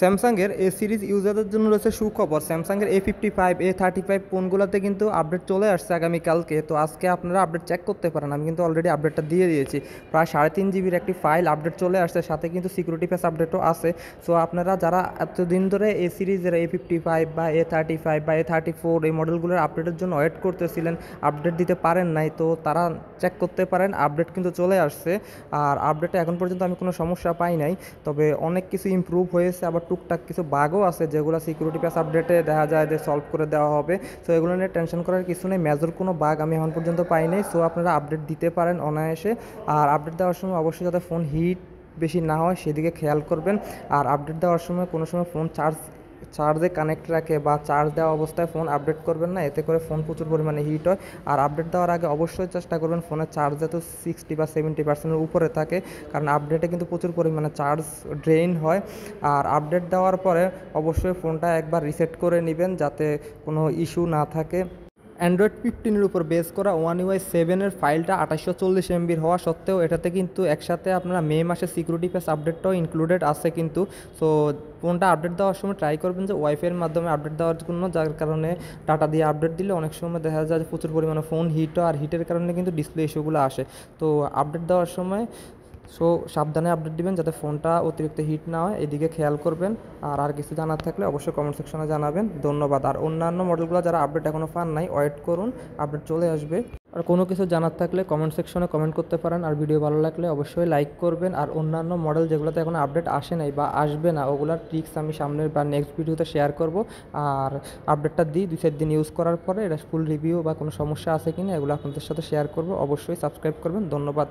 স্যামসাংয়ের এ সিরিজ ইউজারদের জন্য রয়েছে সুখবর। স্যামসাংয়ের A55 A35 ফোনগুলোতে কিন্তু আপডেট চলে আসছে আগামীকালকে। তো আজকে আপনারা আপডেট চেক করতে পারেন, আমি কিন্তু অলরেডি আপডেটটা দিয়ে দিয়েছি। প্রায় 3.5 জিবির একটি ফাইল আপডেট চলে আসছে, সাথে কিন্তু সিকিউরিটি প্যাচ আপডেটও আছে। সো আপনারা যারা এতদিন ধরে এ সিরিজের A55 বা A35 বা A34 এই মডেলগুলোর আপডেটের জন্য ওয়েট করতেছিলেন, আপডেট দিতে পারেন নাই, তো তারা চেক করতে পারেন, আপডেট কিন্তু চলে আসছে। আর আপডেটে এখন পর্যন্ত আমি কোনো সমস্যা পাই নাই, তবে অনেক কিছু ইমপ্রুভ হয়েছে, আবার টুকটাক কিছু বাগও আছে যেগুলো সিকিউরিটি প্যাচ আপডেটে দেখা যায় যে সলভ করে দেওয়া হবে। সো এগুলো নিয়ে টেনশন করার কিছু নেই, মেজর কোনো বাগ আমি এখন পর্যন্ত পাই নাই। সো আপনারা আপডেট দিতে পারেন অনায়াসে। আর আপডেট দেওয়ার সময় অবশ্যই যাতে ফোন হিট বেশি না হয় সেদিকে খেয়াল করবেন। আর আপডেট দেওয়ার সময় কোনো সময় ফোন চার্জে কানেক্ট রাখে বা চার্জ দেওয়া অবস্থায় ফোন আপডেট করবেন না, এতে করে ফোন প্রচুর পরিমাণে হিট হয়। আর আপডেট দেওয়ার আগে অবশ্যই চেষ্টা করবেন ফোনের চার্জ যাতে 60 বা 70%-এর উপরে থাকে, কারণ আপডেটে কিন্তু প্রচুর পরিমাণে চার্জ ড্রেইন হয়। আর আপডেট দেওয়ার পরে অবশ্যই ফোনটা একবার রিসেট করে নেবেন যাতে কোনো ইস্যু না থাকে। অ্যান্ড্রয়েড 15-এর উপর বেস করা One UI 7-এর ফাইলটা 2840 MBর হওয়া সত্ত্বেও এটাতে কিন্তু একসাথে আপনারা মে মাসের সিকিউরিটি প্যাচ আপডেটটাও ইনক্লুডেড আছে কিন্তু। সো ফোনটা আপডেট দেওয়ার সময় ট্রাই করবেন যে ওয়াইফাইয়ের মাধ্যমে আপডেট দেওয়ার জন্য, যার কারণে ডাটা দিয়ে আপডেট দিলে অনেক সময় দেখা যায় যে প্রচুর পরিমাণে ফোন হিট হয়, আর হিটের কারণে কিন্তু ডিসপ্লে ইস্যুগুলো আসে। তো আপডেট দেওয়ার সময় সাবধানে আপডেট দিবেন যাতে ফোনটা অতিরিক্ত হিট না হয়, এদিকে খেয়াল করবেন। আর কিছু জানার থাকলে অবশ্যই কমেন্ট সেকশনে জানাবেন। ধন্যবাদ। আর অন্যান্য মডেলগুলো যারা আপডেট এখনও পান নাই, ওয়েট করুন, আপডেট চলে আসবে। আর কোনো কিছু জানার থাকলে কমেন্ট সেকশনে কমেন্ট করতে পারেন। আর ভিডিও ভালো লাগলে অবশ্যই লাইক করবেন। আর অন্যান্য মডেল যেগুলোতে এখন আপডেট আসে নাই বা আসবে না, ওগুলোর ট্রিক্স আমি সামনের বা নেক্সট ভিডিওতে শেয়ার করব। আর আপডেটটা দিই 2-4 দিন ইউজ করার পরে এটা ফুল রিভিউ বা কোনো সমস্যা আছে কিনা এগুলো আপনাদের সাথে শেয়ার করব। অবশ্যই সাবস্ক্রাইব করবেন। ধন্যবাদ।